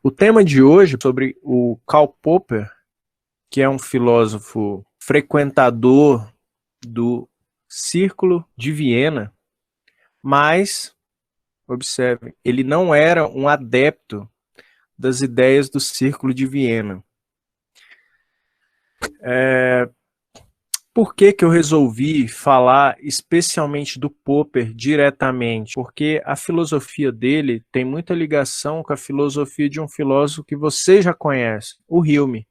O tema de hoje é sobre o Karl Popper, que é um filósofo frequentador do Círculo de Viena, mas, observe, ele não era um adepto das ideias do Círculo de Viena. Por que eu resolvi falar especialmente do Popper diretamente? Porque a filosofia dele tem muita ligação com a filosofia de um filósofo que você já conhece, o Hume.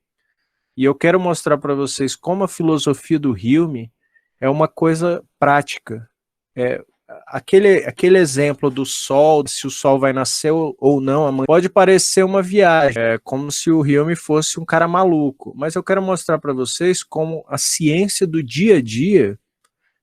E eu quero mostrar para vocês como a filosofia do Hume é uma coisa prática. É, aquele exemplo do sol, se o sol vai nascer ou não amanhã, pode parecer uma viagem, como se o Hume fosse um cara maluco. Mas eu quero mostrar para vocês como a ciência do dia a dia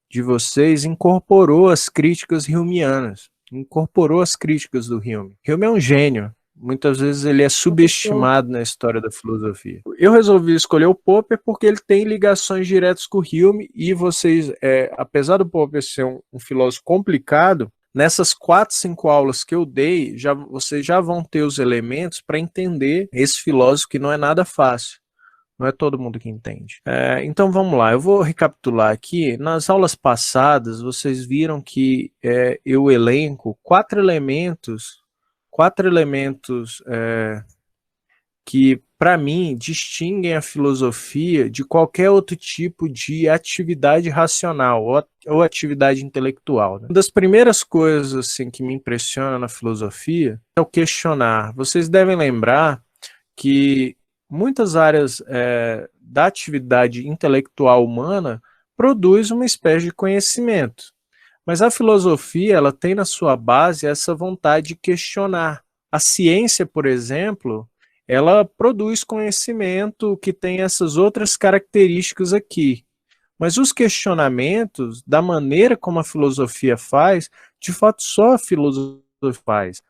de vocês incorporou as críticas humeanas, incorporou as críticas do Hume. Hume é um gênio. Muitas vezes ele é subestimado na história da filosofia. Eu resolvi escolher o Popper porque ele tem ligações diretas com o Hume e vocês, apesar do Popper ser um filósofo complicado, nessas 4, 5 aulas que eu dei, vocês já vão ter os elementos para entender esse filósofo que não é nada fácil. Não é todo mundo que entende. Então vamos lá, eu vou recapitular aqui. Nas aulas passadas, vocês viram que eu elenco quatro elementos que, para mim, distinguem a filosofia de qualquer outro tipo de atividade racional ou atividade intelectual. Né? Uma das primeiras coisas assim, que me impressiona na filosofia é o questionar. Vocês devem lembrar que muitas áreas da atividade intelectual humana produz uma espécie de conhecimento. Mas a filosofia, ela tem na sua base essa vontade de questionar. A ciência, por exemplo, ela produz conhecimento que tem essas outras características aqui. Mas os questionamentos, da maneira como a filosofia faz, de fato só a filosofia faz.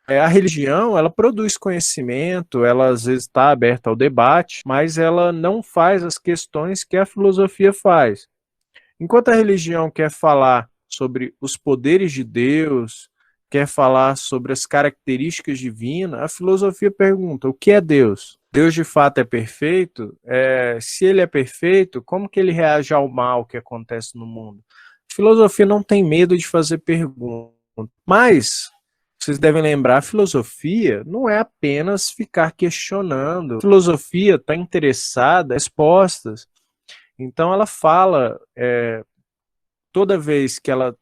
A religião, ela produz conhecimento, ela às vezes está aberta ao debate, mas ela não faz as questões que a filosofia faz. Enquanto a religião quer falar sobre os poderes de Deus, quer falar sobre as características divinas, a filosofia pergunta: o que é Deus? Deus de fato é perfeito? Se ele é perfeito, como que ele reage ao mal que acontece no mundo? A filosofia não tem medo de fazer perguntas, mas vocês devem lembrar, a filosofia não é apenas ficar questionando. A filosofia está interessada em respostas. Então ela fala, toda vez que ela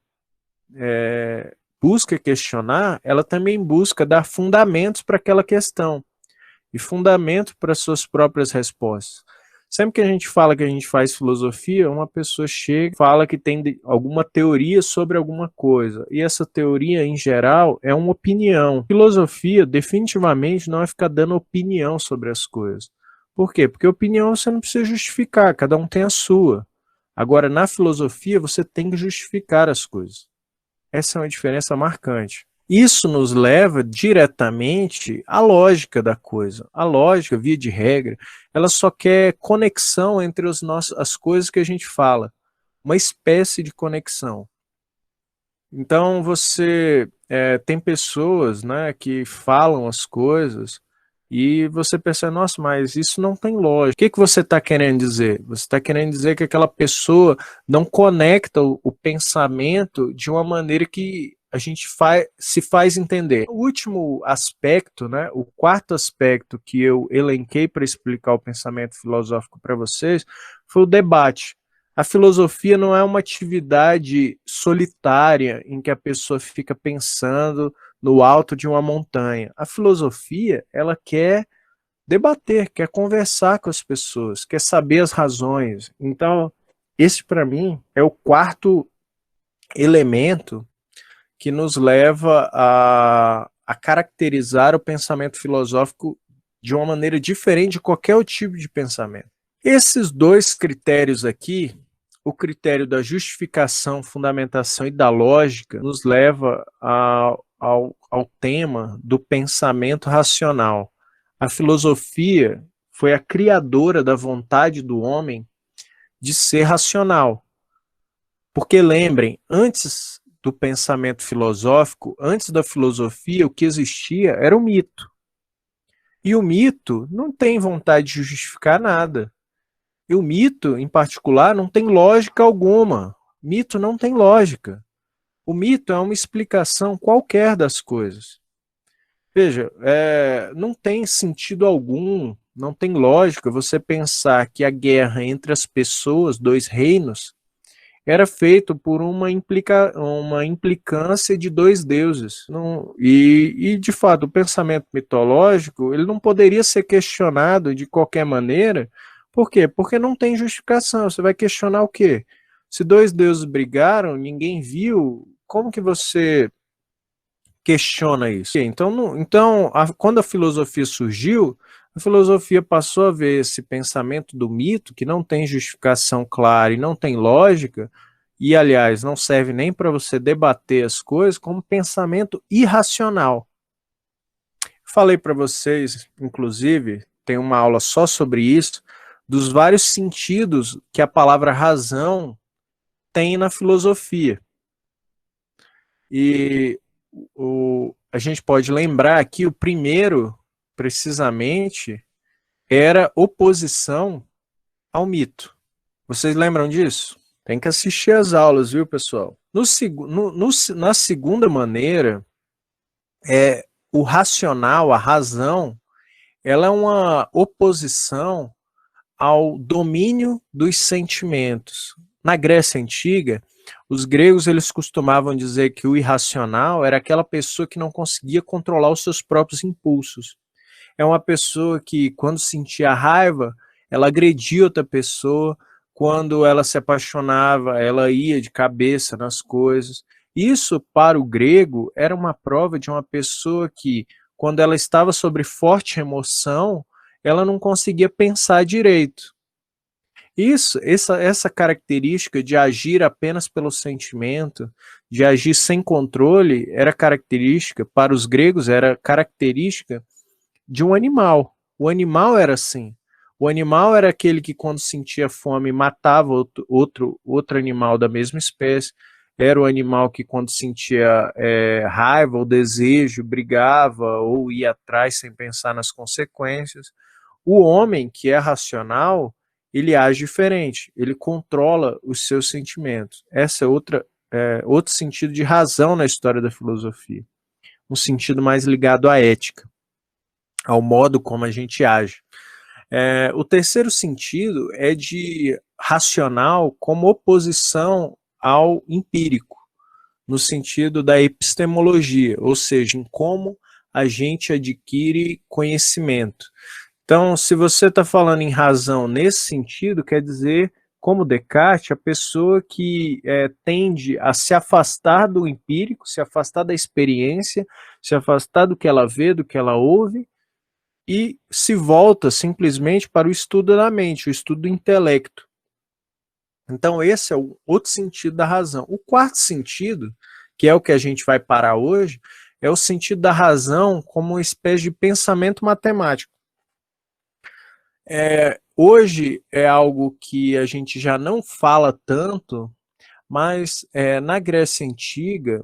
busca questionar, ela também busca dar fundamentos para aquela questão e fundamento para suas próprias respostas. Sempre que a gente fala que a gente faz filosofia, uma pessoa chega e fala que tem alguma teoria sobre alguma coisa. E essa teoria, em geral, é uma opinião. Filosofia, definitivamente, não é ficar dando opinião sobre as coisas. Por quê? Porque opinião você não precisa justificar, cada um tem a sua. Agora, na filosofia, você tem que justificar as coisas. Essa é uma diferença marcante. Isso nos leva diretamente à lógica da coisa. A lógica, via de regra, ela só quer conexão entre as coisas que a gente fala. Uma espécie de conexão. Então, você tem pessoas, né, que falam as coisas e você pensa: nossa, mas isso não tem lógica. O que você está querendo dizer? Você está querendo dizer que aquela pessoa não conecta o pensamento de uma maneira que a gente se faz entender. O último aspecto, né, o quarto aspecto que eu elenquei para explicar o pensamento filosófico para vocês foi o debate. A filosofia não é uma atividade solitária em que a pessoa fica pensando no alto de uma montanha. A filosofia, ela quer debater, quer conversar com as pessoas, quer saber as razões. Então, esse para mim é o quarto elemento que nos leva a caracterizar o pensamento filosófico de uma maneira diferente de qualquer outro tipo de pensamento. Esses dois critérios aqui, o critério da justificação, fundamentação e da lógica, nos leva ao tema do pensamento racional. A filosofia foi a criadora da vontade do homem de ser racional. Porque lembrem, antes do pensamento filosófico, antes da filosofia, o que existia era o mito. E o mito não tem vontade de justificar nada. E o mito, em particular, não tem lógica alguma. Mito não tem lógica. O mito é uma explicação qualquer das coisas. Veja, não tem sentido algum, não tem lógica você pensar que a guerra entre as pessoas, dois reinos, era feito por uma implicância de dois deuses. Não, de fato, o pensamento mitológico ele não poderia ser questionado de qualquer maneira. Por quê? Porque não tem justificação. Você vai questionar o quê? Se dois deuses brigaram, ninguém viu, como que você questiona isso? Quando a filosofia surgiu, a filosofia passou a ver esse pensamento do mito, que não tem justificação clara e não tem lógica, e, aliás, não serve nem para você debater as coisas, como pensamento irracional. Falei para vocês, inclusive, tem uma aula só sobre isso, dos vários sentidos que a palavra razão tem na filosofia. E a gente pode lembrar que o primeiro, precisamente, era oposição ao mito. Vocês lembram disso? Tem que assistir às aulas, viu, pessoal? Na segunda maneira, o racional, a razão, ela é uma oposição ao domínio dos sentimentos. Na Grécia Antiga, os gregos eles costumavam dizer que o irracional era aquela pessoa que não conseguia controlar os seus próprios impulsos. É uma pessoa que, quando sentia raiva, ela agredia outra pessoa, quando ela se apaixonava, ela ia de cabeça nas coisas. Isso, para o grego, era uma prova de uma pessoa que, quando ela estava sob forte emoção, ela não conseguia pensar direito. Essa característica de agir apenas pelo sentimento, de agir sem controle, era característica, para os gregos, era característica de um animal. O animal era assim. O animal era aquele que, quando sentia fome, matava outro animal da mesma espécie. Era o animal que, quando sentia raiva ou desejo, brigava ou ia atrás sem pensar nas consequências. O homem, que é racional, ele age diferente. Ele controla os seus sentimentos. Essa é outro sentido de razão na história da filosofia. Um sentido mais ligado à ética, ao modo como a gente age. O terceiro sentido é de racional como oposição ao empírico, no sentido da epistemologia, ou seja, em como a gente adquire conhecimento. Então, se você está falando em razão nesse sentido, quer dizer, como Descartes, a pessoa que tende a se afastar do empírico, se afastar da experiência, se afastar do que ela vê, do que ela ouve, e se volta simplesmente para o estudo da mente, o estudo do intelecto. Então esse é o outro sentido da razão. O quarto sentido, que é o que a gente vai parar hoje, é o sentido da razão como uma espécie de pensamento matemático. Hoje é algo que a gente já não fala tanto, mas na Grécia Antiga,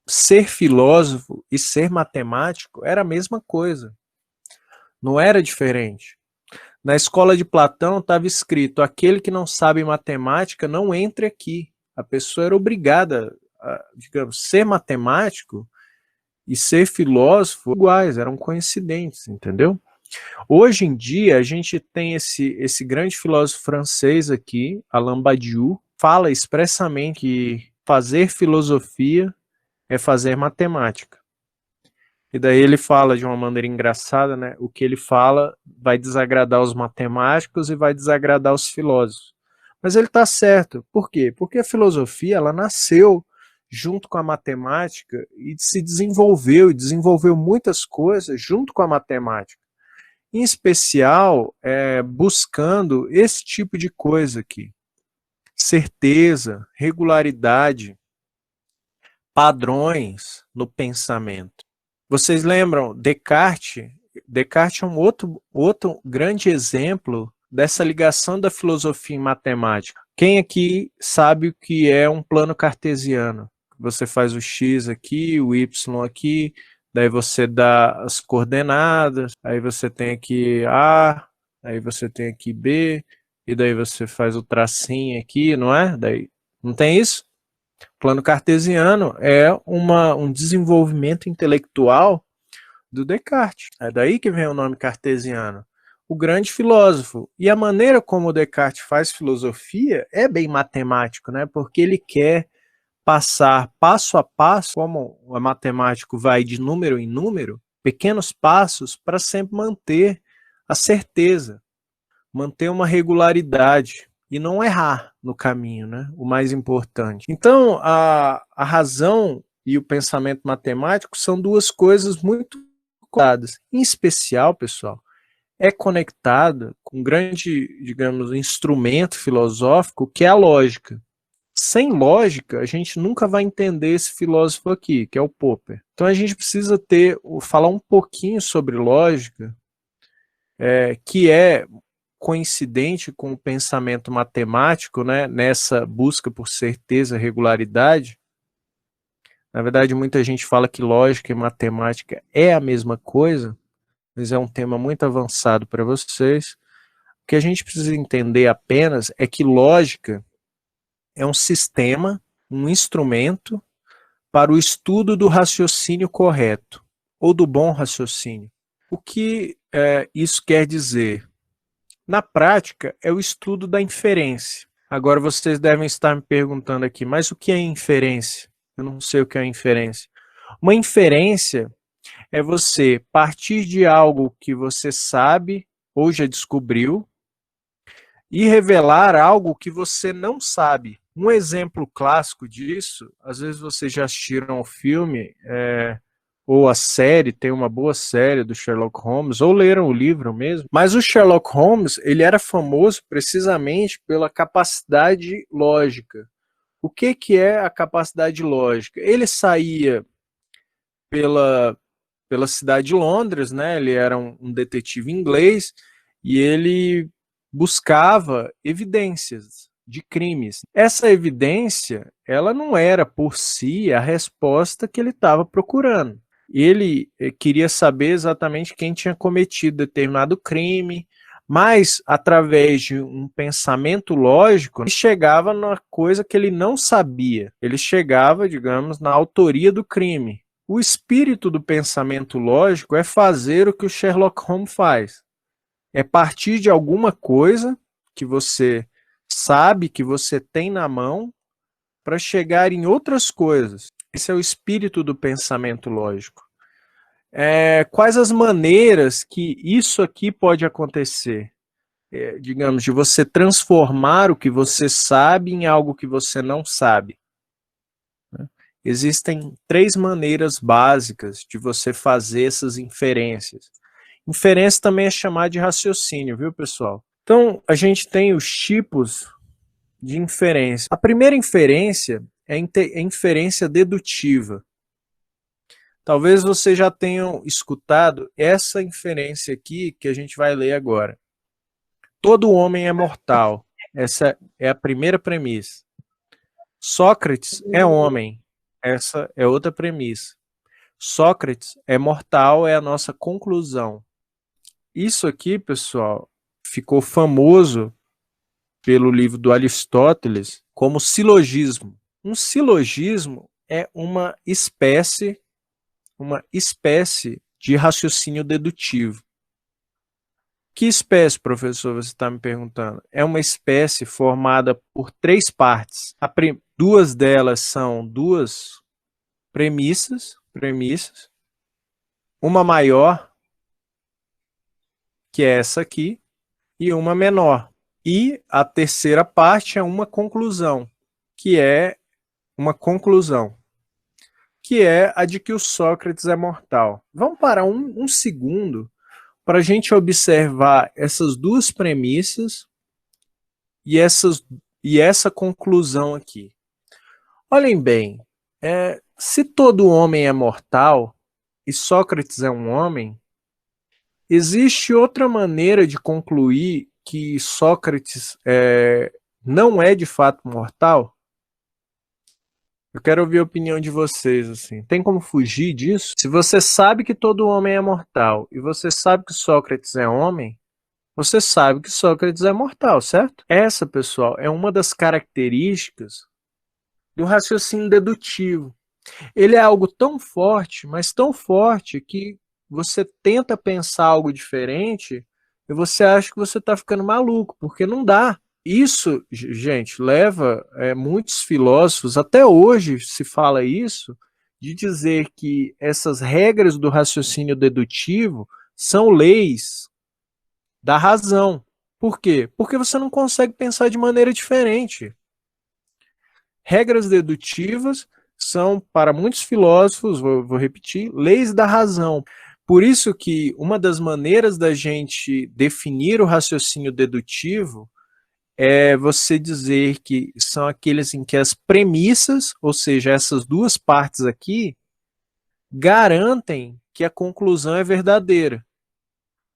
ser filósofo e ser matemático era a mesma coisa. Não era diferente. Na escola de Platão estava escrito: aquele que não sabe matemática não entre aqui. A pessoa era obrigada a, digamos, ser matemático e ser filósofo iguais, eram coincidentes, entendeu? Hoje em dia a gente tem esse grande filósofo francês aqui, Alain Badiou, fala expressamente que fazer filosofia é fazer matemática. E daí ele fala de uma maneira engraçada, né? O que ele fala vai desagradar os matemáticos e vai desagradar os filósofos. Mas ele está certo. Por quê? Porque a filosofia ela nasceu junto com a matemática e se desenvolveu, e desenvolveu muitas coisas junto com a matemática. Em especial, buscando esse tipo de coisa aqui. Certeza, regularidade, padrões no pensamento. Vocês lembram, Descartes? Descartes é um outro grande exemplo dessa ligação da filosofia em matemática. Quem aqui sabe o que é um plano cartesiano? Você faz o x aqui, o y aqui, daí você dá as coordenadas, aí você tem aqui A, aí você tem aqui B, e daí você faz o tracinho aqui, não é? Daí, não tem isso? Plano cartesiano é um desenvolvimento intelectual do Descartes. É daí que vem o nome cartesiano. O grande filósofo. E a maneira como o Descartes faz filosofia é bem matemático, né? Porque ele quer passar passo a passo, como o matemático vai de número em número, pequenos passos para sempre manter a certeza, manter uma regularidade e não errar no caminho, né? O mais importante. Então, a razão e o pensamento matemático são duas coisas muito conectadas. Em especial, pessoal, é conectada com um grande, digamos, instrumento filosófico que é a lógica. Sem lógica, a gente nunca vai entender esse filósofo aqui, que é o Popper. Então a gente precisa falar um pouquinho sobre lógica, que é coincidente com o pensamento matemático, né, nessa busca por certeza, regularidade. Na verdade, muita gente fala que lógica e matemática é a mesma coisa, mas é um tema muito avançado para vocês. O que a gente precisa entender apenas é que lógica é um sistema, um instrumento para o estudo do raciocínio correto, ou do bom raciocínio. O que isso quer dizer? Na prática, é o estudo da inferência. Agora vocês devem estar me perguntando aqui, mas o que é inferência? Eu não sei o que é inferência. Uma inferência é você partir de algo que você sabe ou já descobriu e revelar algo que você não sabe. Um exemplo clássico disso, às vezes vocês já assistiram o filme ou a série, tem uma boa série do Sherlock Holmes, ou leram o livro mesmo, mas o Sherlock Holmes, ele era famoso precisamente pela capacidade lógica. O que é a capacidade lógica? Ele saía pela, pela cidade de Londres, né? Ele era um detetive inglês e ele buscava evidências de crimes. Essa evidência, ela não era por si a resposta que ele estava procurando. Ele queria saber exatamente quem tinha cometido determinado crime, mas através de um pensamento lógico, ele chegava na coisa que ele não sabia. Ele chegava, digamos, na autoria do crime. O espírito do pensamento lógico é fazer o que o Sherlock Holmes faz. É partir de alguma coisa que você sabe, que você tem na mão, para chegar em outras coisas. Esse é o espírito do pensamento lógico. Quais as maneiras que isso aqui pode acontecer? Digamos, de você transformar o que você sabe em algo que você não sabe. Existem 3 maneiras básicas de você fazer essas inferências. Inferência também é chamada de raciocínio, viu, pessoal? Então, a gente tem os tipos de inferência. A primeira inferência é a inferência dedutiva. Talvez vocês já tenham escutado essa inferência aqui que a gente vai ler agora. Todo homem é mortal. Essa é a primeira premissa. Sócrates é homem. Essa é outra premissa. Sócrates é mortal, é a nossa conclusão. Isso aqui, pessoal, ficou famoso pelo livro do Aristóteles como silogismo. Um silogismo é uma espécie de raciocínio dedutivo. Que espécie, professor, você está me perguntando? É uma espécie formada por 3 partes. Duas delas são 2 premissas, uma maior, que é essa aqui, e uma menor. E a terceira parte é uma conclusão, que é a de que o Sócrates é mortal. Vamos parar um segundo para a gente observar essas 2 premissas e essa conclusão aqui. Olhem bem, se todo homem é mortal e Sócrates é um homem, existe outra maneira de concluir que Sócrates não é de fato mortal? Eu quero ouvir a opinião de vocês, assim. Tem como fugir disso? Se você sabe que todo homem é mortal e você sabe que Sócrates é homem, você sabe que Sócrates é mortal, certo? Essa, pessoal, é uma das características do raciocínio dedutivo. Ele é algo tão forte, mas tão forte que você tenta pensar algo diferente e você acha que você está ficando maluco, porque não dá. Isso, gente, leva muitos filósofos, até hoje se fala isso, de dizer que essas regras do raciocínio dedutivo são leis da razão. Por quê? Porque você não consegue pensar de maneira diferente. Regras dedutivas são, para muitos filósofos, vou repetir, leis da razão. Por isso que uma das maneiras da gente definir o raciocínio dedutivo é você dizer que são aqueles em que as premissas, ou seja, essas duas partes aqui, garantem que a conclusão é verdadeira,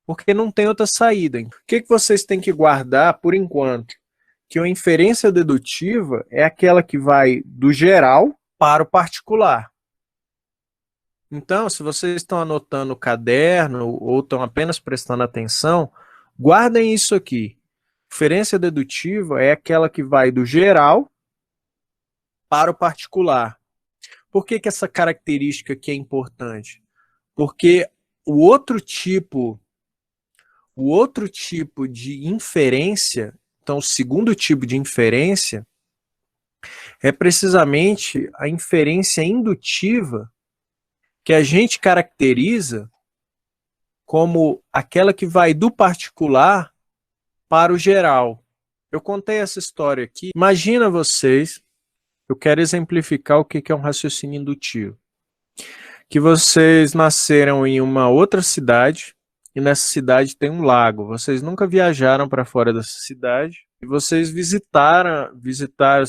porque não tem outra saída. O que vocês têm que guardar por enquanto? Que a inferência dedutiva é aquela que vai do geral para o particular. Então, se vocês estão anotando o caderno ou estão apenas prestando atenção, guardem isso aqui. Inferência dedutiva é aquela que vai do geral para o particular. Por que essa característica aqui é importante? Porque o outro tipo de inferência, então o segundo tipo de inferência, é precisamente a inferência indutiva, que a gente caracteriza como aquela que vai do particular para o geral. Eu contei essa história aqui. Imagina vocês, eu quero exemplificar o que é um raciocínio indutivo. Que vocês nasceram em uma outra cidade e nessa cidade tem um lago. Vocês nunca viajaram para fora dessa cidade e vocês visitaram,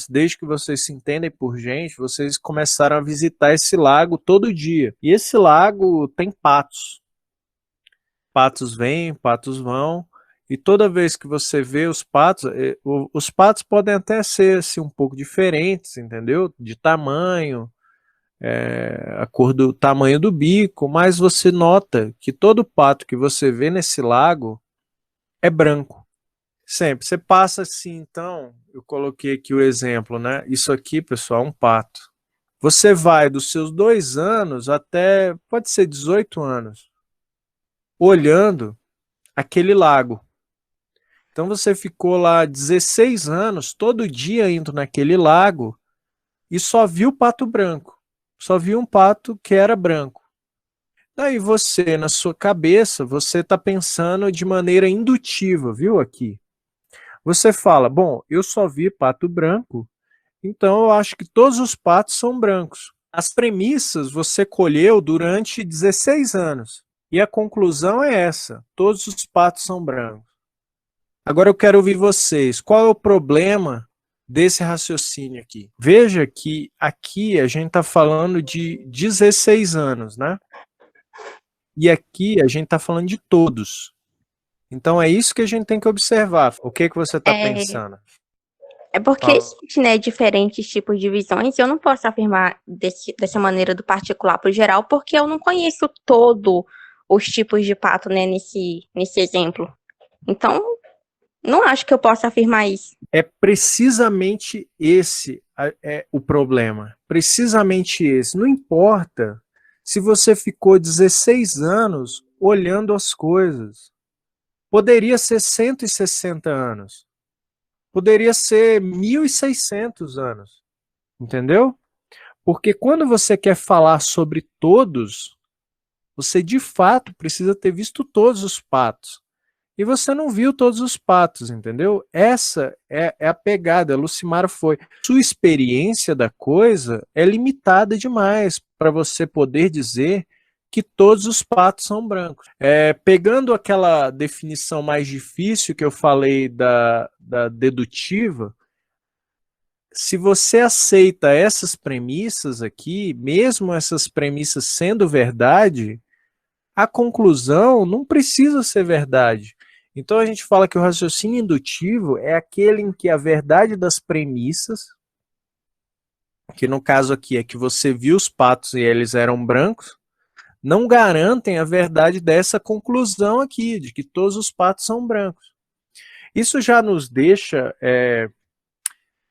desde que vocês se entendem por gente, vocês começaram a visitar esse lago todo dia. E esse lago tem patos. Patos vêm, patos vão. E toda vez que você vê os patos podem até ser assim, um pouco diferentes, entendeu? De tamanho, a cor do tamanho do bico, mas você nota que todo pato que você vê nesse lago é branco. Sempre. Você passa assim, então, eu coloquei aqui o exemplo, né? Isso aqui, pessoal, é um pato. Você vai dos seus 2 anos até, pode ser 18 anos, olhando aquele lago. Então você ficou lá 16 anos, todo dia indo naquele lago e só viu pato branco. Só viu um pato que era branco. Daí você, na sua cabeça, você está pensando de maneira indutiva, viu aqui? Você fala, bom, eu só vi pato branco, então eu acho que todos os patos são brancos. As premissas você colheu durante 16 anos. E a conclusão é essa, todos os patos são brancos. Agora eu quero ouvir vocês. Qual é o problema desse raciocínio aqui? Veja que aqui a gente está falando de 16 anos, né? E aqui a gente está falando de todos. Então é isso que a gente tem que observar. O que você está pensando? É porque existe, né, diferentes tipos de visões. Eu não posso afirmar dessa maneira do particular para o geral, porque eu não conheço todos os tipos de pato, né, nesse exemplo. Então, não acho que eu possa afirmar isso. É precisamente esse o problema. Precisamente esse. Não importa se você ficou 16 anos olhando as coisas. Poderia ser 160 anos. Poderia ser 1.600 anos. Entendeu? Porque quando você quer falar sobre todos, você de fato precisa ter visto todos os patos. E você não viu todos os patos, entendeu? Essa é a pegada. Lucimara foi. Sua experiência da coisa é limitada demais para você poder dizer que todos os patos são brancos. Pegando aquela definição mais difícil que eu falei da dedutiva, se você aceita essas premissas aqui, mesmo essas premissas sendo verdade, a conclusão não precisa ser verdade. Então a gente fala que o raciocínio indutivo é aquele em que a verdade das premissas que no caso aqui é que você viu os patos e eles eram brancos, não garantem a verdade dessa conclusão aqui, de que todos os patos são brancos. Isso já nos deixa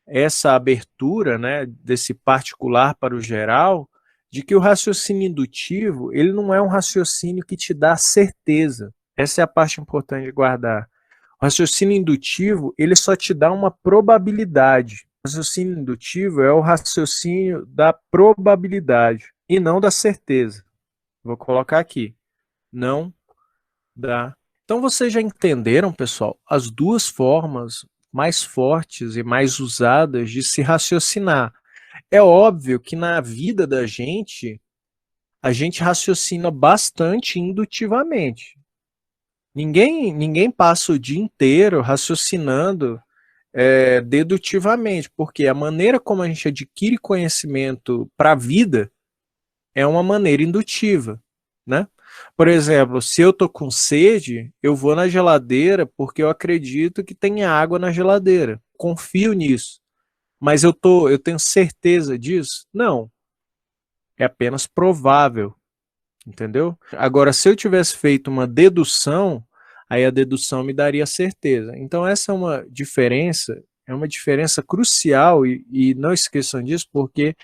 essa abertura, né, desse particular para o geral, de que o raciocínio indutivo, ele não é um raciocínio que te dá certeza. Essa é a parte importante de guardar. O raciocínio indutivo, ele só te dá uma probabilidade. O raciocínio indutivo é o raciocínio da probabilidade e não da certeza. Vou colocar aqui. Não dá. Então vocês já entenderam, pessoal, as duas formas mais fortes e mais usadas de se raciocinar. É óbvio que na vida da gente, a gente raciocina bastante indutivamente. Ninguém passa o dia inteiro raciocinando dedutivamente, porque a maneira como a gente adquire conhecimento para a vida é uma maneira indutiva, né? Por exemplo, se eu tô com sede, eu vou na geladeira porque eu acredito que tem água na geladeira. Confio nisso. Mas eu tenho certeza disso? Não. É apenas provável, entendeu? Agora, se eu tivesse feito uma dedução, aí a dedução me daria certeza. Então, essa é uma diferença crucial, e não esqueçam disso, porque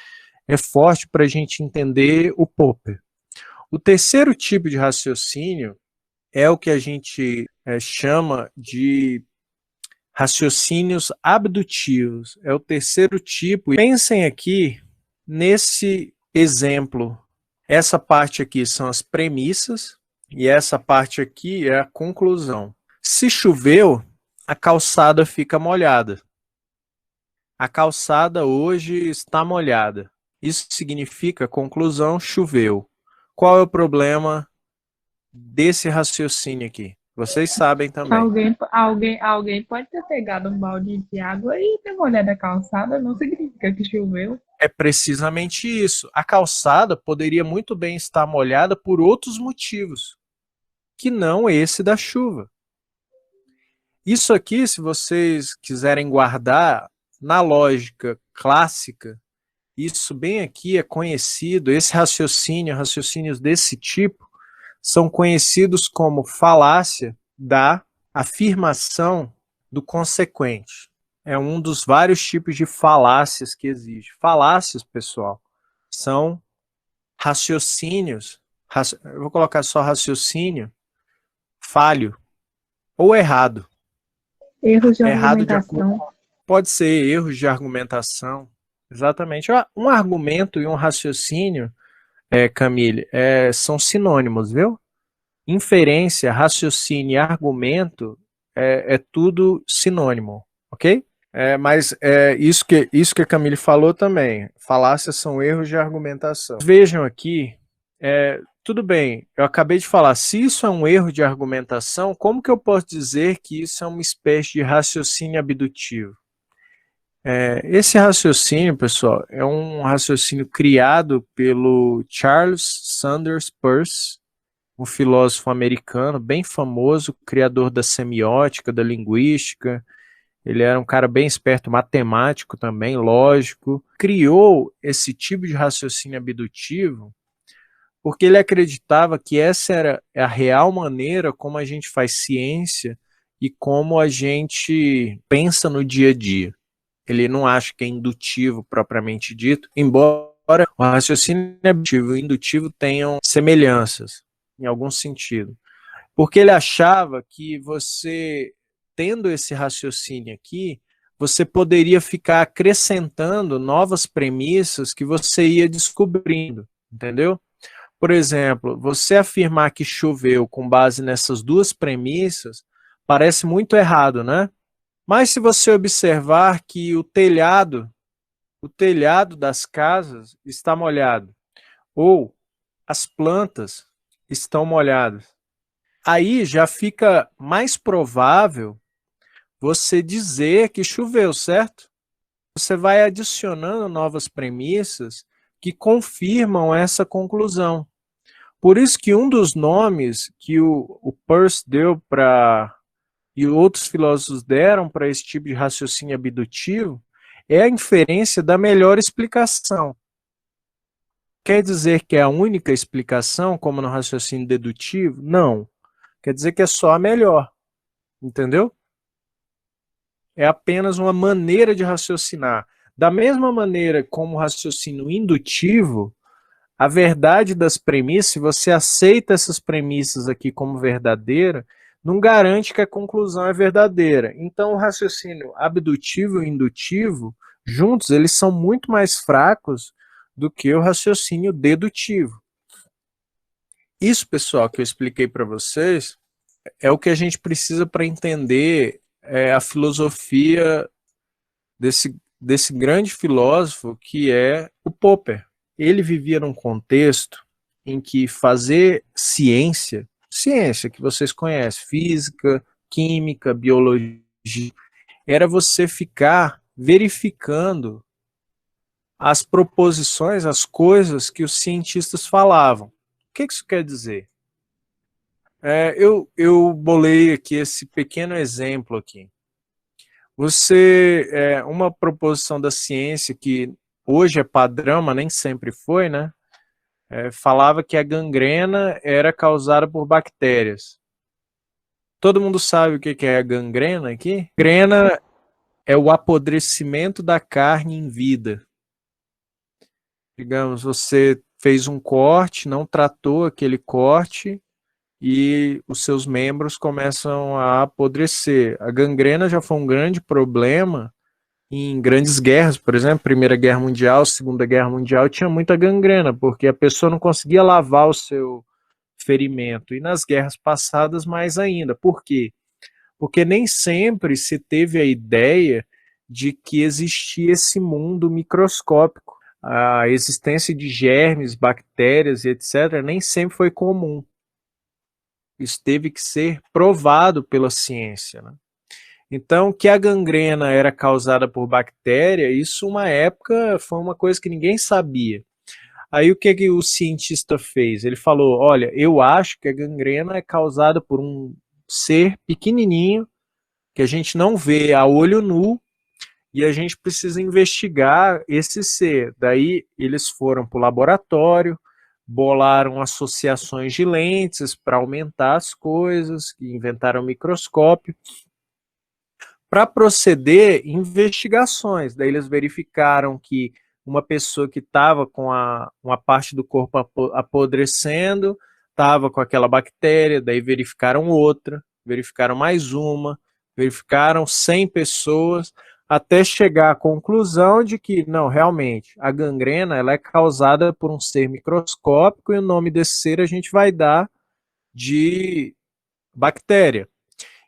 é forte para a gente entender o Popper. O terceiro tipo de raciocínio é o que a gente chama de raciocínios abdutivos. É o terceiro tipo. E pensem aqui nesse exemplo. Essa parte aqui são as premissas e essa parte aqui é a conclusão. Se choveu, a calçada fica molhada. A calçada hoje está molhada. Isso significa, conclusão, choveu. Qual é o problema desse raciocínio aqui? Vocês sabem também. Alguém pode ter pegado um balde de água e ter molhado a calçada, não significa que choveu. É precisamente isso. A calçada poderia muito bem estar molhada por outros motivos, que não esse da chuva. Isso aqui, se vocês quiserem guardar na lógica clássica, isso bem aqui é conhecido, esse raciocínio, raciocínios desse tipo, são conhecidos como falácia da afirmação do consequente. É um dos vários tipos de falácias que existem. Falácias, pessoal, são raciocínios, eu vou colocar só raciocínio, falho ou errado. Erros de Errado de argumentação. pode ser erros de argumentação. Exatamente. Um argumento e um raciocínio, Camille, são sinônimos, viu? Inferência, raciocínio e argumento é tudo sinônimo, ok? Mas isso que a Camille falou também. Falácias são erros de argumentação. Vejam aqui, tudo bem, eu acabei de falar, se isso é um erro de argumentação, como que eu posso dizer que isso é uma espécie de raciocínio abdutivo? Esse raciocínio, pessoal, é um raciocínio criado pelo Charles Sanders Peirce, um filósofo americano bem famoso, criador da semiótica, da linguística. Ele era um cara bem esperto, matemático também, lógico. Criou esse tipo de raciocínio abdutivo porque ele acreditava que essa era a real maneira como a gente faz ciência e como a gente pensa no dia a dia. Ele não acha que é indutivo propriamente dito, embora o raciocínio abdutivo e o indutivo tenham semelhanças, em algum sentido. Porque ele achava que você, tendo esse raciocínio aqui, você poderia ficar acrescentando novas premissas que você ia descobrindo, entendeu? Por exemplo, você afirmar que choveu com base nessas duas premissas parece muito errado, né? Mas se você observar que o telhado das casas está molhado, ou as plantas estão molhadas, aí já fica mais provável você dizer que choveu, certo? Você vai adicionando novas premissas que confirmam essa conclusão. Por isso que um dos nomes que o Peirce deu para, e outros filósofos deram para esse tipo de raciocínio abdutivo, é a inferência da melhor explicação. Quer dizer que é a única explicação, como no raciocínio dedutivo? Não. Quer dizer que é só a melhor. Entendeu? É apenas uma maneira de raciocinar. Da mesma maneira como o raciocínio indutivo, a verdade das premissas, se você aceita essas premissas aqui como verdadeira, não garante que a conclusão é verdadeira. Então, o raciocínio abdutivo e indutivo, juntos, eles são muito mais fracos do que o raciocínio dedutivo. Isso, pessoal, que eu expliquei para vocês, é o que a gente precisa para entender a filosofia desse grande filósofo que é o Popper. Ele vivia num contexto em que fazer ciência que vocês conhecem, física, química, biologia, era você ficar verificando as proposições, as coisas que os cientistas falavam. O que isso quer dizer? Eu bolei aqui esse pequeno exemplo aqui. Uma proposição da ciência que hoje é padrão, mas nem sempre foi, né? Falava que a gangrena era causada por bactérias. Todo mundo sabe o que é a gangrena aqui? Gangrena é o apodrecimento da carne em vida. Digamos, você fez um corte, não tratou aquele corte e os seus membros começam a apodrecer. A gangrena já foi um grande problema em grandes guerras, por exemplo, Primeira Guerra Mundial, Segunda Guerra Mundial, tinha muita gangrena, porque a pessoa não conseguia lavar o seu ferimento. E nas guerras passadas, mais ainda. Por quê? Porque nem sempre se teve a ideia de que existia esse mundo microscópico. A existência de germes, bactérias e etc. nem sempre foi comum. Isso teve que ser provado pela ciência, né? Então, que a gangrena era causada por bactéria, isso uma época foi uma coisa que ninguém sabia. Aí o que o cientista fez? Ele falou, olha, eu acho que a gangrena é causada por um ser pequenininho, que a gente não vê a olho nu, e a gente precisa investigar esse ser. Daí eles foram para o laboratório, bolaram associações de lentes para aumentar as coisas, inventaram um microscópio, para proceder investigações. Daí eles verificaram que uma pessoa que estava com uma parte do corpo apodrecendo, estava com aquela bactéria, daí verificaram outra, verificaram mais uma, verificaram 100 pessoas, até chegar à conclusão de que, não, realmente, a gangrena ela é causada por um ser microscópico e o nome desse ser a gente vai dar de bactéria.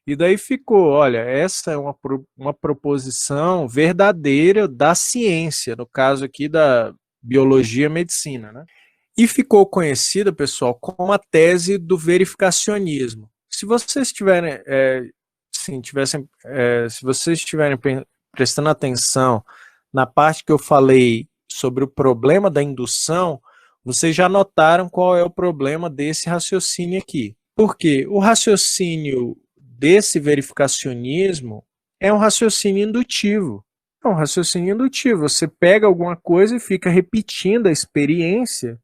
E daí ficou, olha, essa é uma proposição verdadeira da ciência, no caso aqui da biologia e medicina, né? E ficou conhecida, pessoal, como a tese do verificacionismo. Se vocês estiverem, se vocês estiverem prestando atenção na parte que eu falei sobre o problema da indução, vocês já notaram qual é o problema desse raciocínio aqui. Por quê? O raciocínio desse verificacionismo é um raciocínio indutivo. É um raciocínio indutivo. Você pega alguma coisa e fica repetindo a experiência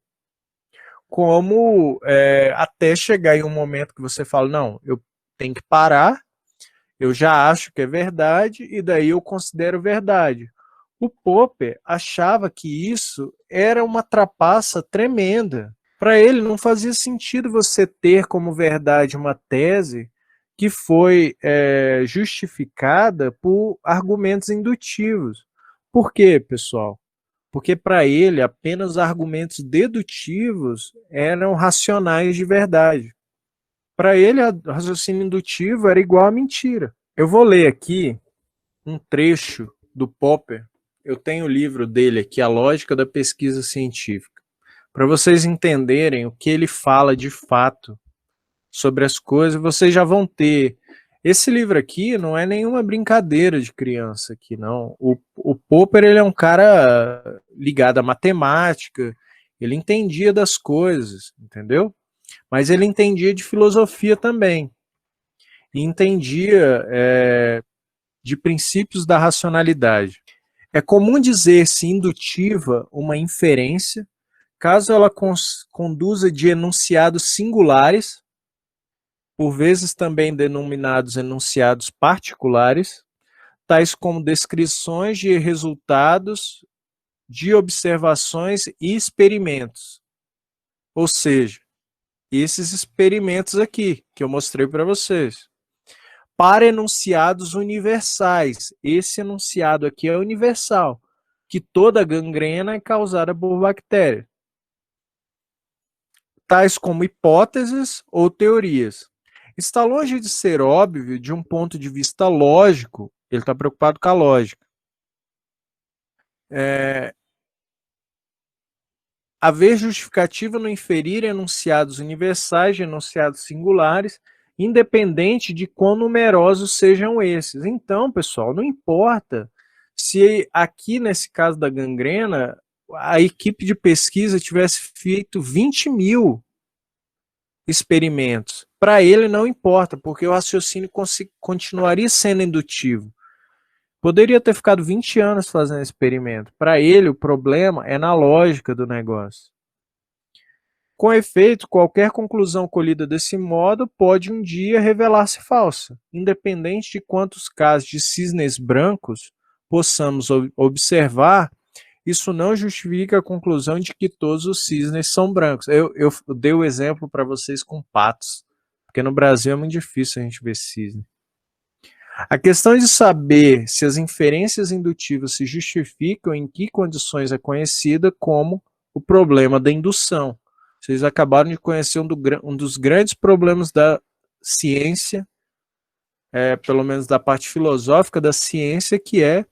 como até chegar em um momento que você fala, não, eu tenho que parar, eu já acho que é verdade e daí eu considero verdade. O Popper achava que isso era uma trapaça tremenda. Para ele não fazia sentido você ter como verdade uma tese que foi justificada por argumentos indutivos. Por quê, pessoal? Porque para ele apenas argumentos dedutivos eram racionais de verdade. Para ele, o raciocínio indutivo era igual a mentira. Eu vou ler aqui um trecho do Popper. Eu tenho o livro dele aqui, A Lógica da Pesquisa Científica, para vocês entenderem o que ele fala de fato sobre as coisas. Vocês já vão ter. Esse livro aqui não é nenhuma brincadeira de criança aqui, não. O Popper, ele é um cara ligado à matemática, ele entendia das coisas, entendeu? Mas ele entendia de filosofia também. E entendia de princípios da racionalidade. É comum dizer-se indutiva uma inferência, caso ela conduza de enunciados singulares, por vezes também denominados enunciados particulares, tais como descrições de resultados de observações e experimentos. Ou seja, esses experimentos aqui que eu mostrei para vocês. Para enunciados universais, esse enunciado aqui é universal, que toda gangrena é causada por bactéria, tais como hipóteses ou teorias. Está longe de ser óbvio de um ponto de vista lógico, ele está preocupado com a lógica. Haver justificativa no inferir enunciados universais de enunciados singulares, independente de quão numerosos sejam esses. Então, pessoal, não importa se aqui, nesse caso da gangrena, a equipe de pesquisa tivesse feito 20.000 experimentos. Para ele não importa, porque o raciocínio continuaria sendo indutivo. Poderia ter ficado 20 anos fazendo experimento. Para ele, o problema é na lógica do negócio. Com efeito, qualquer conclusão colhida desse modo pode um dia revelar-se falsa, independente de quantos casos de cisnes brancos possamos observar. Isso não justifica a conclusão de que todos os cisnes são brancos. Eu dei o exemplo para vocês com patos, porque no Brasil é muito difícil a gente ver cisne. A questão de saber se as inferências indutivas se justificam em que condições é conhecida como o problema da indução. Vocês acabaram de conhecer um dos grandes problemas da ciência, pelo menos da parte filosófica da ciência, que é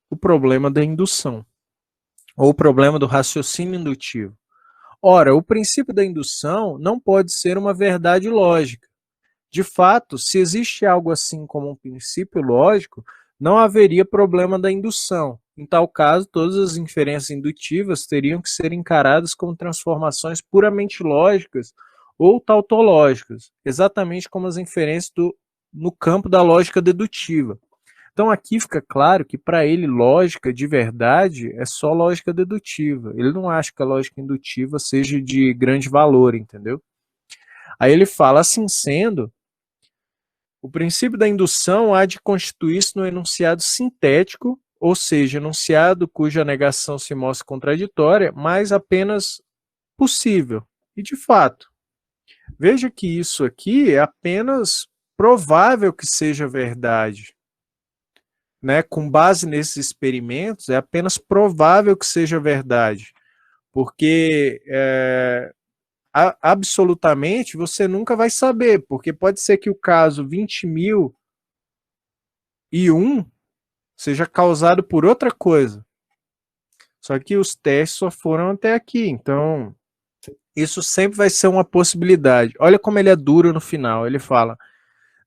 o problema da indução, ou o problema do raciocínio indutivo. Ora, o princípio da indução não pode ser uma verdade lógica. De fato, se existe algo assim como um princípio lógico, não haveria problema da indução. Em tal caso, todas as inferências indutivas teriam que ser encaradas como transformações puramente lógicas ou tautológicas, exatamente como as inferências no campo da lógica dedutiva. Então aqui fica claro que para ele lógica de verdade é só lógica dedutiva. Ele não acha que a lógica indutiva seja de grande valor, entendeu? Aí ele fala, assim sendo, o princípio da indução há de constituir-se no enunciado sintético, ou seja, enunciado cuja negação se mostra contraditória, mas apenas possível. E de fato, veja que isso aqui é apenas provável que seja verdade. Com base nesses experimentos, é apenas provável que seja verdade. Porque absolutamente você nunca vai saber, porque pode ser que o caso 20.001 seja causado por outra coisa. Só que os testes só foram até aqui, então isso sempre vai ser uma possibilidade. Olha como ele é duro no final, ele fala,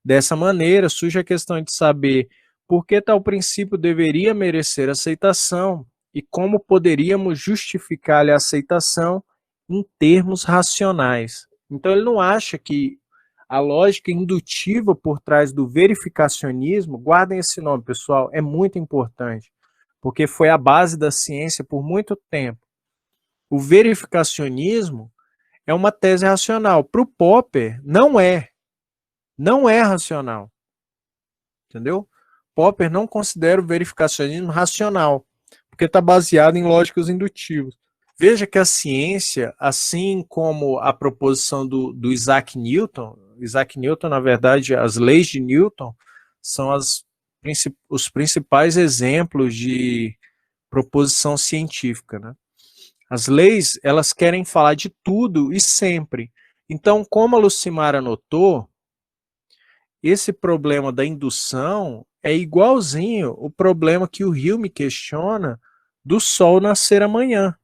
dessa maneira surge a questão de saber por que tal princípio deveria merecer aceitação e como poderíamos justificar-lhe a aceitação em termos racionais. Então ele não acha que a lógica indutiva por trás do verificacionismo, guardem esse nome, pessoal, é muito importante, porque foi a base da ciência por muito tempo. O verificacionismo é uma tese racional. Para o Popper, não é racional. Entendeu? Popper não considera o verificacionismo racional, porque está baseado em lógicas indutivas. Veja que a ciência, assim como a proposição do Isaac Newton, na verdade, as leis de Newton são os principais exemplos de proposição científica, né? As leis, elas querem falar de tudo e sempre. Então, como a Lucimara notou, esse problema da indução é igualzinho o problema que o Hume questiona do Sol nascer amanhã.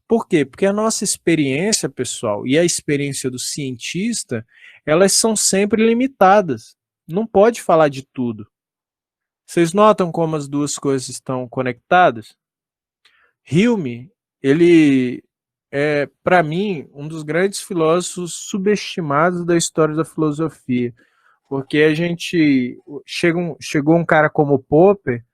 Por quê? Porque a nossa experiência, pessoal, e a experiência do cientista, elas são sempre limitadas. Não pode falar de tudo. Vocês notam como as duas coisas estão conectadas? Hume, ele é, para mim, um dos grandes filósofos subestimados da história da filosofia. Porque a gente chegou um cara como Popper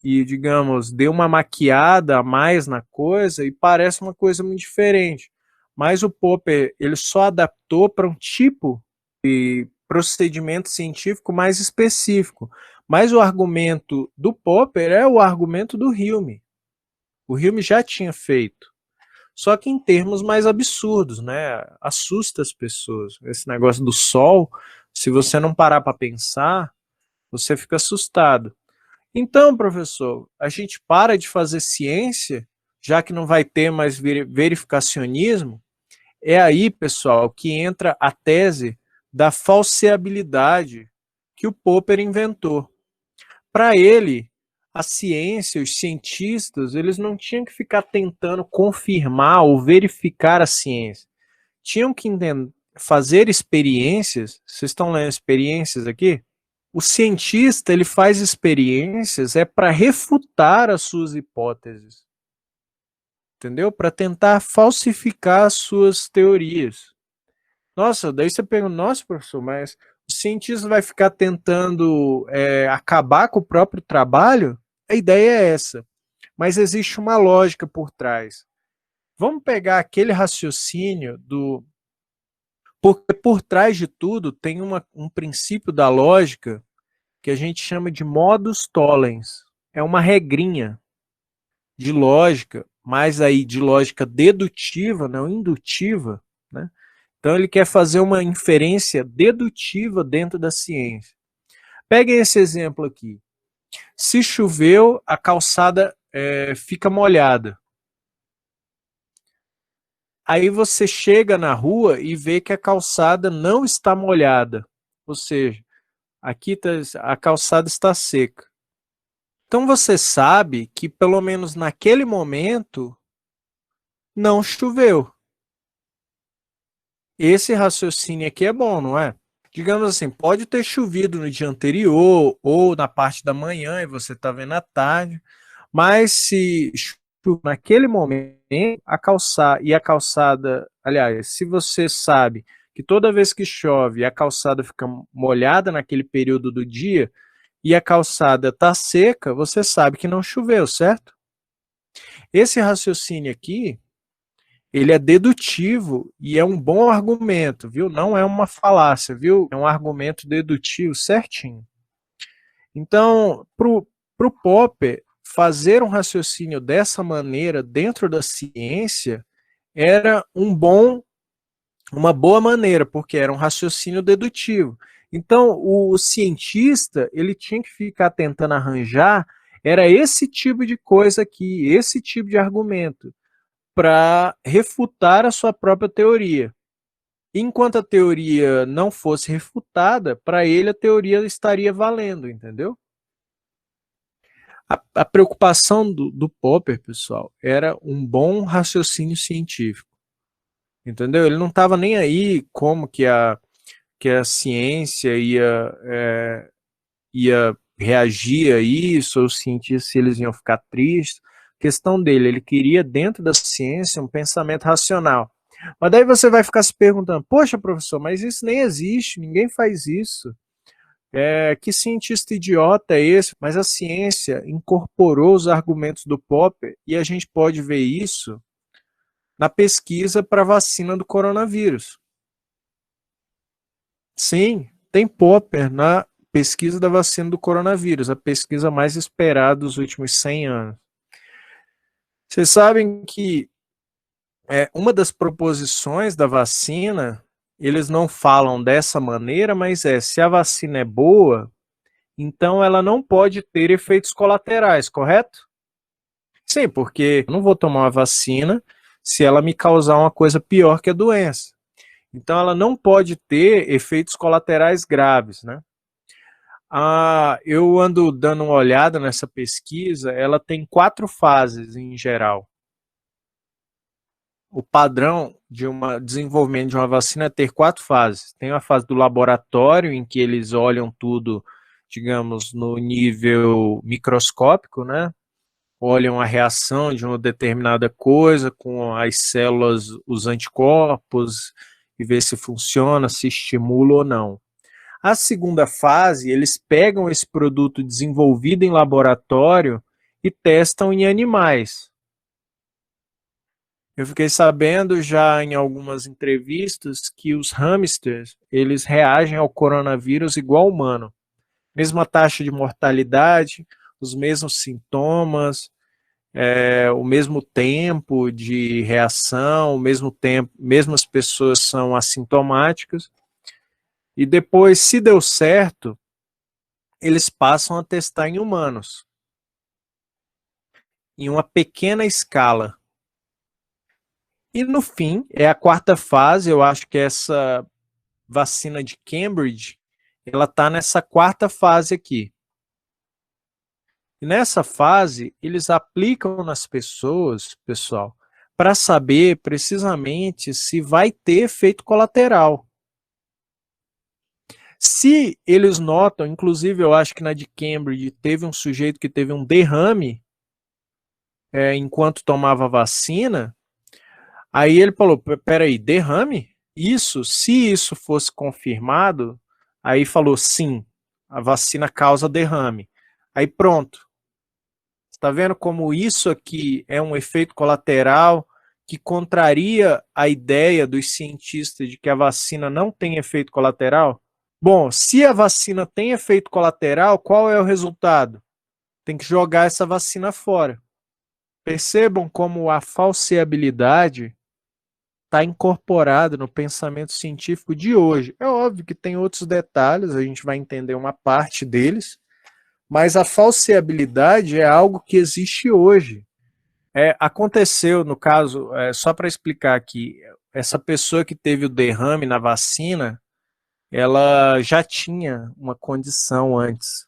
e, digamos, deu uma maquiada a mais na coisa e parece uma coisa muito diferente. Mas o Popper, ele só adaptou para um tipo de procedimento científico mais específico. Mas o argumento do Popper é o argumento do Hume. O Hume já tinha feito. Só que em termos mais absurdos, né? Assusta as pessoas. Esse negócio do sol, se você não parar para pensar, você fica assustado. Então, professor, a gente para de fazer ciência, já que não vai ter mais verificacionismo. É aí, pessoal, que entra a tese da falseabilidade que o Popper inventou. Para ele, a ciência, os cientistas, eles não tinham que ficar tentando confirmar ou verificar a ciência. Tinham que fazer experiências. Vocês estão lendo experiências aqui? O cientista, ele faz experiências para refutar as suas hipóteses. Entendeu? Para tentar falsificar as suas teorias. Nossa, daí você pergunta, nossa, professor, mas o cientista vai ficar tentando acabar com o próprio trabalho? A ideia é essa. Mas existe uma lógica por trás. Vamos pegar aquele raciocínio do... Porque por trás de tudo tem um princípio da lógica que a gente chama de modus tollens. É uma regrinha de lógica, mas aí de lógica dedutiva, não indutiva, né? Então ele quer fazer uma inferência dedutiva dentro da ciência. Peguem esse exemplo aqui. Se choveu, a calçada fica molhada. Aí você chega na rua e vê que a calçada não está molhada. Ou seja, aqui a calçada está seca. Então você sabe que pelo menos naquele momento não choveu. Esse raciocínio aqui é bom, não é? Digamos assim, pode ter chovido no dia anterior ou na parte da manhã e você está vendo à tarde, mas se choveu naquele momento, a calçada, aliás, se você sabe que toda vez que chove a calçada fica molhada naquele período do dia e a calçada está seca, você sabe que não choveu, certo? Esse raciocínio aqui, ele é dedutivo e é um bom argumento, viu? Não é uma falácia, viu? É um argumento dedutivo certinho. Então, para o Popper, fazer um raciocínio dessa maneira dentro da ciência era uma boa maneira, porque era um raciocínio dedutivo. Então, o cientista, ele tinha que ficar tentando arranjar, era esse tipo de coisa aqui, esse tipo de argumento, para refutar a sua própria teoria. Enquanto a teoria não fosse refutada, para ele a teoria estaria valendo, entendeu? A preocupação do Popper, pessoal, era um bom raciocínio científico, entendeu? Ele não estava nem aí como que a ciência ia reagir a isso, ou os cientistas se eles iam ficar tristes. A questão dele, ele queria dentro da ciência um pensamento racional. Mas daí você vai ficar se perguntando, poxa, professor, mas isso nem existe, ninguém faz isso. Que cientista idiota é esse? Mas a ciência incorporou os argumentos do Popper e a gente pode ver isso na pesquisa para a vacina do coronavírus. Sim, tem Popper na pesquisa da vacina do coronavírus, a pesquisa mais esperada dos últimos 100 anos. Vocês sabem que uma das proposições da vacina, eles não falam dessa maneira, mas se a vacina é boa, então ela não pode ter efeitos colaterais, correto? Sim, porque eu não vou tomar uma vacina se ela me causar uma coisa pior que a doença. Então ela não pode ter efeitos colaterais graves, né? Eu ando dando uma olhada nessa pesquisa, ela tem 4 fases em geral. O padrão de desenvolvimento de uma vacina é ter 4 fases. Tem a fase do laboratório, em que eles olham tudo, digamos, no nível microscópico, né? Olham a reação de uma determinada coisa com as células, os anticorpos, e ver se funciona, se estimula ou não. A segunda fase, eles pegam esse produto desenvolvido em laboratório e testam em animais. Eu fiquei sabendo já em algumas entrevistas que os hamsters, eles reagem ao coronavírus igual ao humano. Mesma taxa de mortalidade, os mesmos sintomas, o mesmo tempo de reação, o mesmo tempo, mesmas pessoas são assintomáticas. E depois, se deu certo, eles passam a testar em humanos, em uma pequena escala. E no fim, é a quarta fase, eu acho que essa vacina de Cambridge, ela está nessa quarta fase aqui. E nessa fase, eles aplicam nas pessoas, pessoal, para saber precisamente se vai ter efeito colateral. Se eles notam, inclusive eu acho que na de Cambridge teve um sujeito que teve um derrame enquanto tomava vacina, aí ele falou, peraí, derrame? Isso, se isso fosse confirmado, aí falou, sim, a vacina causa derrame. Aí pronto. Está vendo como isso aqui é um efeito colateral que contraria a ideia dos cientistas de que a vacina não tem efeito colateral? Bom, se a vacina tem efeito colateral, qual é o resultado? Tem que jogar essa vacina fora. Percebam como a falseabilidade está incorporada no pensamento científico de hoje. É óbvio que tem outros detalhes, a gente vai entender uma parte deles, mas a falseabilidade é algo que existe hoje. Aconteceu, no caso, só para explicar aqui, essa pessoa que teve o derrame na vacina, ela já tinha uma condição antes.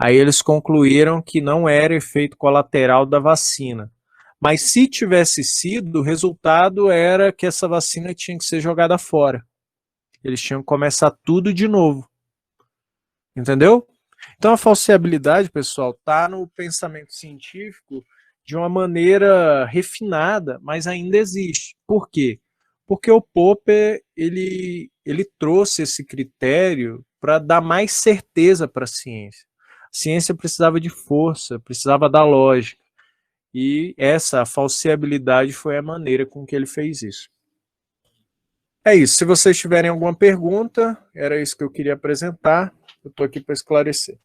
Aí eles concluíram que não era efeito colateral da vacina. Mas se tivesse sido, o resultado era que essa vacina tinha que ser jogada fora. Eles tinham que começar tudo de novo. Entendeu? Então a falseabilidade, pessoal, está no pensamento científico de uma maneira refinada, mas ainda existe. Por quê? Porque o Popper ele trouxe esse critério para dar mais certeza para a ciência. A ciência precisava de força, precisava da lógica. E essa falseabilidade foi a maneira com que ele fez isso. É isso. Se vocês tiverem alguma pergunta, era isso que eu queria apresentar. Eu estou aqui para esclarecer.